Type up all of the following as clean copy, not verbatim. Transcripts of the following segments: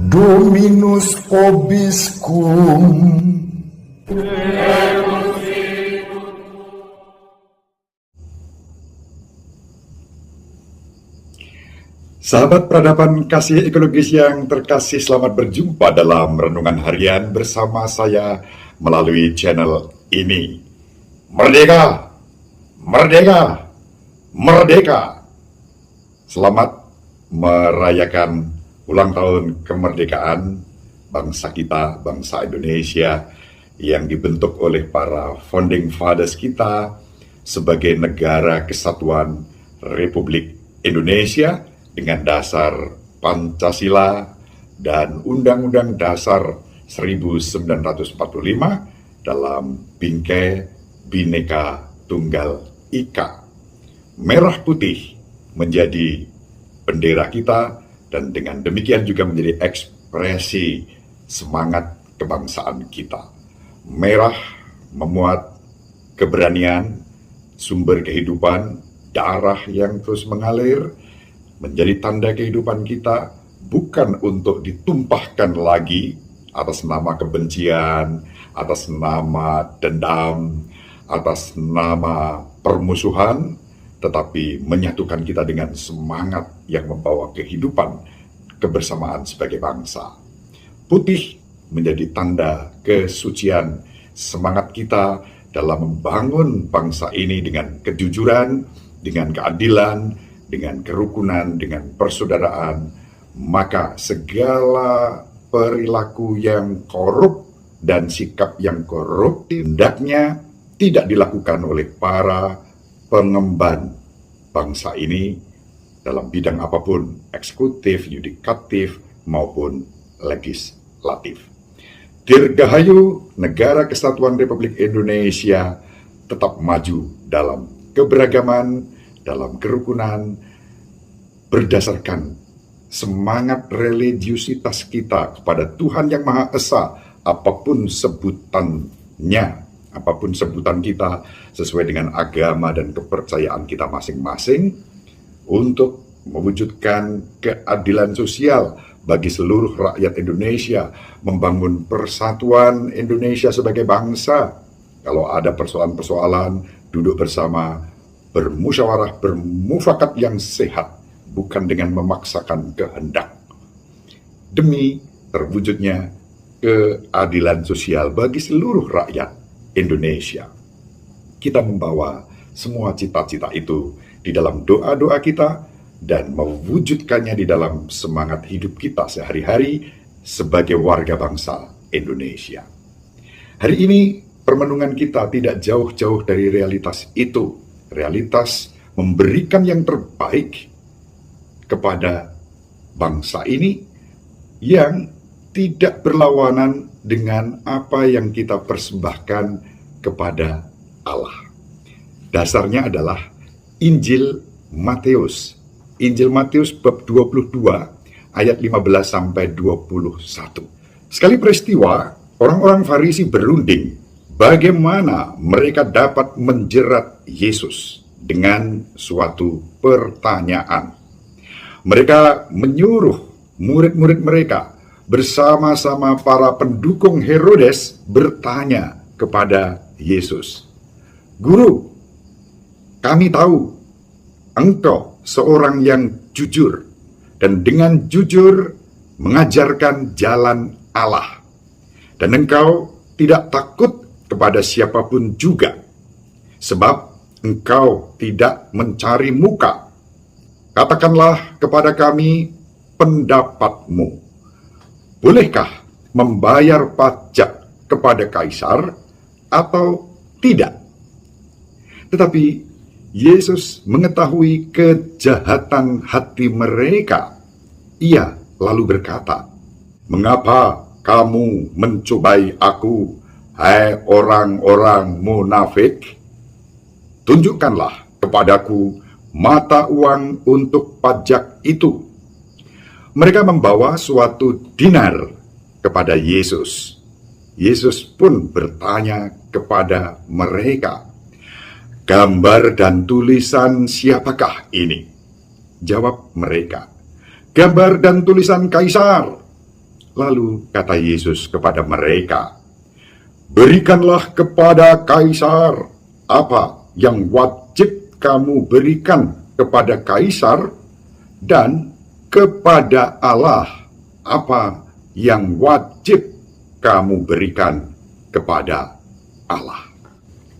Dominus vobiscum. Sahabat peradaban kasih ekologis yang terkasih, selamat berjumpa dalam Renungan Harian bersama saya melalui channel ini. Merdeka! Merdeka! Merdeka! Selamat merayakan ulang tahun kemerdekaan bangsa kita, bangsa Indonesia yang dibentuk oleh para founding fathers kita sebagai negara kesatuan Republik Indonesia dengan dasar Pancasila dan Undang-Undang Dasar 1945 dalam bingkai Bhinneka Tunggal Ika. Merah putih menjadi bendera kita dan dengan demikian juga menjadi ekspresi semangat kebangsaan kita. Merah memuat keberanian, sumber kehidupan, darah yang terus mengalir, menjadi tanda kehidupan kita, bukan untuk ditumpahkan lagi atas nama kebencian, atas nama dendam, atas nama permusuhan, tetapi menyatukan kita dengan semangat yang membawa kehidupan kebersamaan sebagai bangsa. Putih menjadi tanda kesucian semangat kita dalam membangun bangsa ini dengan kejujuran, dengan keadilan, dengan kerukunan, dengan persaudaraan. Maka segala perilaku yang korup dan sikap yang korup hendaknya tidak dilakukan oleh para pengemban bangsa ini dalam bidang apapun, eksekutif, yudikatif, maupun legislatif. Dirgahayu Negara Kesatuan Republik Indonesia tetap maju dalam keberagaman, dalam kerukunan, berdasarkan semangat religiusitas kita kepada Tuhan Yang Maha Esa, apapun sebutannya, apapun sebutan kita sesuai dengan agama dan kepercayaan kita masing-masing, untuk mewujudkan keadilan sosial bagi seluruh rakyat Indonesia, membangun persatuan Indonesia sebagai bangsa. Kalau ada persoalan-persoalan, duduk bersama, bermusyawarah, bermufakat yang sehat, bukan dengan memaksakan kehendak. Demi terwujudnya keadilan sosial bagi seluruh rakyat Indonesia. Kita membawa semua cita-cita itu di dalam doa-doa kita dan mewujudkannya di dalam semangat hidup kita sehari-hari sebagai warga bangsa Indonesia. Hari ini permenungan kita tidak jauh-jauh dari realitas itu. Realitas memberikan yang terbaik kepada bangsa ini yang tidak berlawanan dengan apa yang kita persembahkan kepada Allah. Dasarnya adalah Injil Matius. Injil Matius bab 22 ayat 15 sampai 21. Sekali peristiwa, orang-orang Farisi berunding bagaimana mereka dapat menjerat Yesus dengan suatu pertanyaan. Mereka menyuruh murid-murid mereka bersama-sama para pendukung Herodes bertanya kepada Yesus, "Guru, kami tahu Engkau seorang yang jujur dan dengan jujur mengajarkan jalan Allah, dan Engkau tidak takut kepada siapapun juga, sebab Engkau tidak mencari muka. Katakanlah kepada kami pendapatmu. Bolehkah membayar pajak kepada Kaisar atau tidak?" Tetapi Yesus mengetahui kejahatan hati mereka. Ia lalu berkata, "Mengapa kamu mencobai aku, hai orang-orang munafik? Tunjukkanlah kepadaku mata uang untuk pajak itu." Mereka membawa suatu dinar kepada Yesus. Yesus pun bertanya kepada mereka, "Gambar dan tulisan siapakah ini?" Jawab mereka, "Gambar dan tulisan Kaisar." Lalu kata Yesus kepada mereka, "Berikanlah kepada Kaisar apa yang wajib kamu berikan kepada Kaisar, dan kepada Allah apa yang wajib kamu berikan kepada Allah."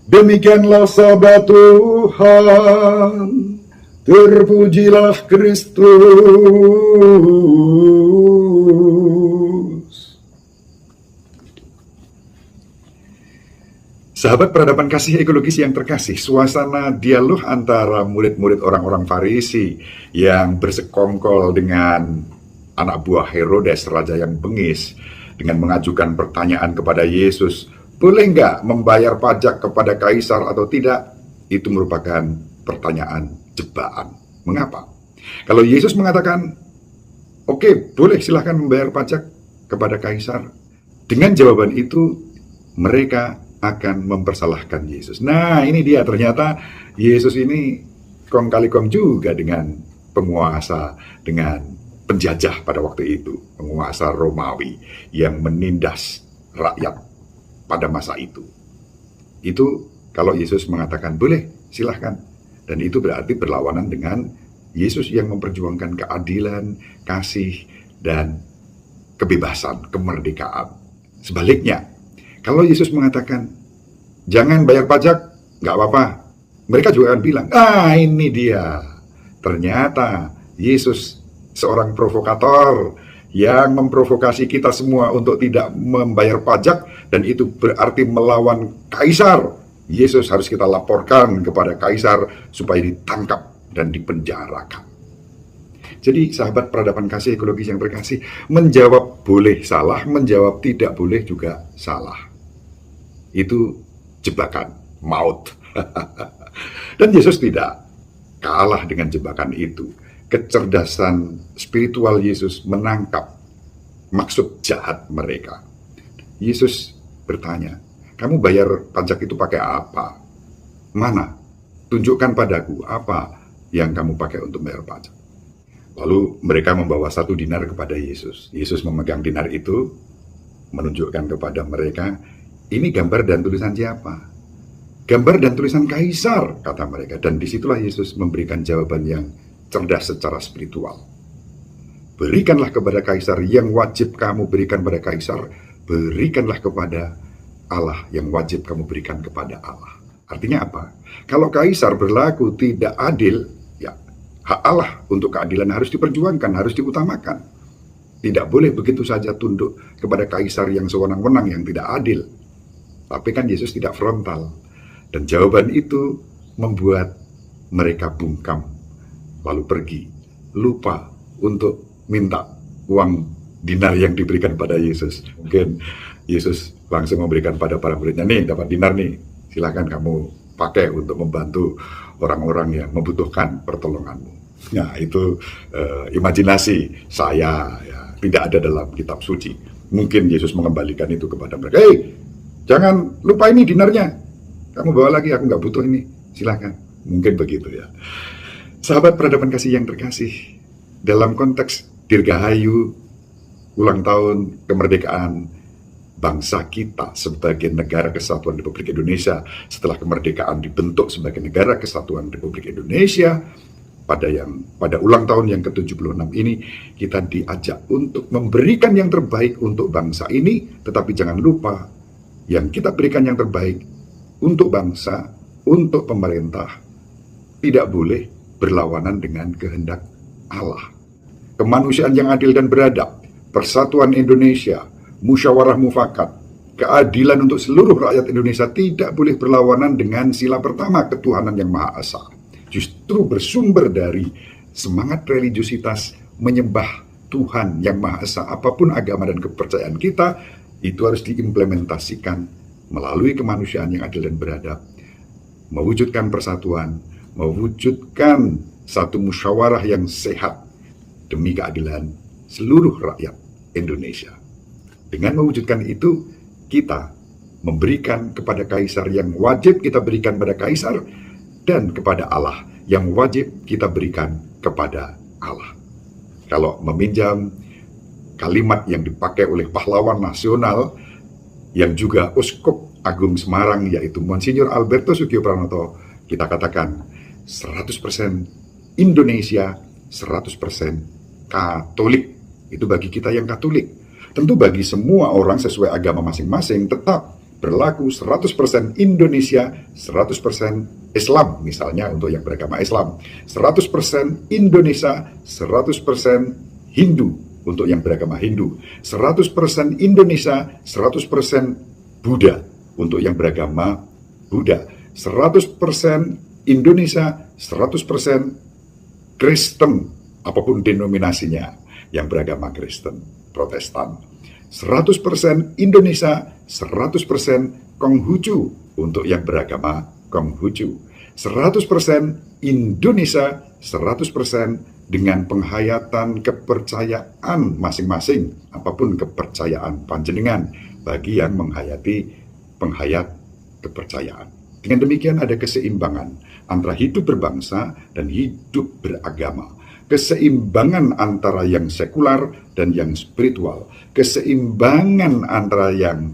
Demikianlah sabda Tuhan. Terpujilah Kristus. Sahabat peradaban kasih ekologis yang terkasih, suasana dialog antara murid-murid orang-orang Farisi yang bersekongkol dengan anak buah Herodes, raja yang bengis, dengan mengajukan pertanyaan kepada Yesus, "Boleh nggak membayar pajak kepada Kaisar atau tidak?" Itu merupakan pertanyaan jebakan. Mengapa? Kalau Yesus mengatakan, "Oke, boleh, silahkan membayar pajak kepada Kaisar," dengan jawaban itu mereka akan mempersalahkan Yesus. Nah, ini dia, ternyata Yesus ini kong kali kong juga dengan penguasa, dengan penjajah pada waktu itu, penguasa Romawi yang menindas rakyat pada masa itu. Itu kalau Yesus mengatakan boleh, silahkan. Dan itu berarti berlawanan dengan Yesus yang memperjuangkan keadilan, kasih, dan kebebasan, kemerdekaan. Sebaliknya, kalau Yesus mengatakan, "Jangan bayar pajak," nggak apa-apa, mereka juga akan bilang, ini dia. Ternyata Yesus seorang provokator yang memprovokasi kita semua untuk tidak membayar pajak, dan itu berarti melawan Kaisar. Yesus harus kita laporkan kepada Kaisar supaya ditangkap dan dipenjarakan. Jadi sahabat peradaban kasih ekologis yang terkasih, menjawab boleh salah, menjawab tidak boleh juga salah. Itu jebakan maut. Dan Yesus tidak kalah dengan jebakan itu. Kecerdasan spiritual Yesus menangkap maksud jahat mereka. Yesus bertanya, "Kamu bayar pajak itu pakai apa? Mana? Tunjukkan padaku apa yang kamu pakai untuk bayar pajak." Lalu mereka membawa 1 dinar kepada Yesus. Yesus memegang dinar itu, menunjukkan kepada mereka, "Ini gambar dan tulisan siapa?" "Gambar dan tulisan Kaisar," kata mereka. Dan disitulah Yesus memberikan jawaban yang cerdas secara spiritual. "Berikanlah kepada Kaisar yang wajib kamu berikan pada Kaisar, berikanlah kepada Allah yang wajib kamu berikan kepada Allah." Artinya apa? Kalau Kaisar berlaku tidak adil, ya hak Allah untuk keadilan harus diperjuangkan, harus diutamakan. Tidak boleh begitu saja tunduk kepada Kaisar yang sewenang-wenang, yang tidak adil. Tapi kan Yesus tidak frontal. Dan jawaban itu membuat mereka bungkam, lalu pergi, lupa untuk minta uang dinar yang diberikan pada Yesus. Mungkin Yesus langsung memberikan pada para muridnya, "Nih, dapat dinar nih, silakan kamu pakai untuk membantu orang-orang yang membutuhkan pertolonganmu." Nah, itu imajinasi saya, ya, tidak ada dalam kitab suci. Mungkin Yesus mengembalikan itu kepada mereka, "Hei, jangan lupa ini dinarnya, kamu bawa lagi, aku nggak butuh ini, silakan." Mungkin begitu ya. Sahabat peradaban kasih yang terkasih, dalam konteks Dirgahayu, ulang tahun kemerdekaan bangsa kita sebagai negara kesatuan Republik Indonesia, setelah kemerdekaan dibentuk sebagai negara kesatuan Republik Indonesia, pada ulang tahun yang ke-76 ini, kita diajak untuk memberikan yang terbaik untuk bangsa ini, tetapi jangan lupa yang kita berikan yang terbaik untuk bangsa, untuk pemerintah, tidak boleh berlawanan dengan kehendak Allah. Kemanusiaan yang adil dan beradab, persatuan Indonesia, musyawarah mufakat, keadilan untuk seluruh rakyat Indonesia tidak boleh berlawanan dengan sila pertama, ketuhanan yang Maha Esa. Justru bersumber dari semangat religiusitas menyembah Tuhan yang Maha Esa. Apapun agama dan kepercayaan kita, itu harus diimplementasikan melalui kemanusiaan yang adil dan beradab, mewujudkan persatuan, mewujudkan satu musyawarah yang sehat demi keadilan seluruh rakyat Indonesia. Dengan mewujudkan itu, kita memberikan kepada Kaisar yang wajib kita berikan pada Kaisar, dan kepada Allah yang wajib kita berikan kepada Allah. Kalau meminjam kalimat yang dipakai oleh pahlawan nasional yang juga Uskup Agung Semarang, yaitu Monsinyur Alberto Sugio Pranoto, kita katakan 100% Indonesia, 100% Katolik. Itu bagi kita yang Katolik. Tentu bagi semua orang sesuai agama masing-masing tetap berlaku 100% Indonesia, 100% Islam, misalnya untuk yang beragama Islam, 100% Indonesia, 100% Hindu untuk yang beragama Hindu, 100% Indonesia, 100% Buddha untuk yang beragama Buddha, 100% Indonesia, 100% Kristen, apapun denominasinya, yang beragama Kristen, Protestan, 100% Indonesia, 100% Konghucu untuk yang beragama Konghucu, 100% Indonesia, 100% dengan penghayatan kepercayaan masing-masing, apapun kepercayaan panjenengan bagi yang menghayati penghayat kepercayaan. Dengan demikian ada keseimbangan antara hidup berbangsa dan hidup beragama. Keseimbangan antara yang sekular dan yang spiritual, keseimbangan antara yang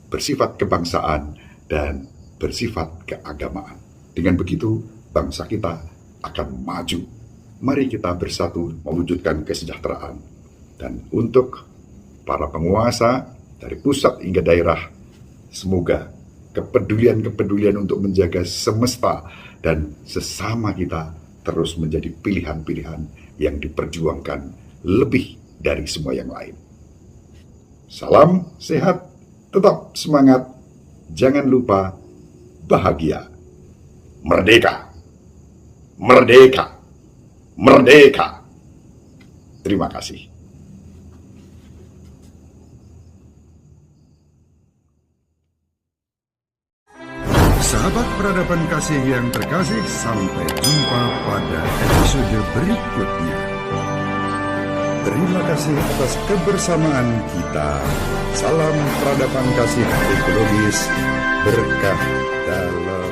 bersifat kebangsaan dan bersifat keagamaan. Dengan begitu, bangsa kita akan maju. Mari kita bersatu mewujudkan kesejahteraan. Dan untuk para penguasa dari pusat hingga daerah, semoga kepedulian-kepedulian untuk menjaga semesta dan sesama kita terus menjadi pilihan-pilihan yang diperjuangkan lebih dari semua yang lain. Salam sehat, tetap semangat, jangan lupa bahagia. Merdeka! Merdeka! Merdeka! Terima kasih. Sahabat peradaban kasih yang terkasih, sampai jumpa pada episode berikutnya. Terima kasih atas kebersamaan kita. Salam peradaban kasih ekologis, berkah dalam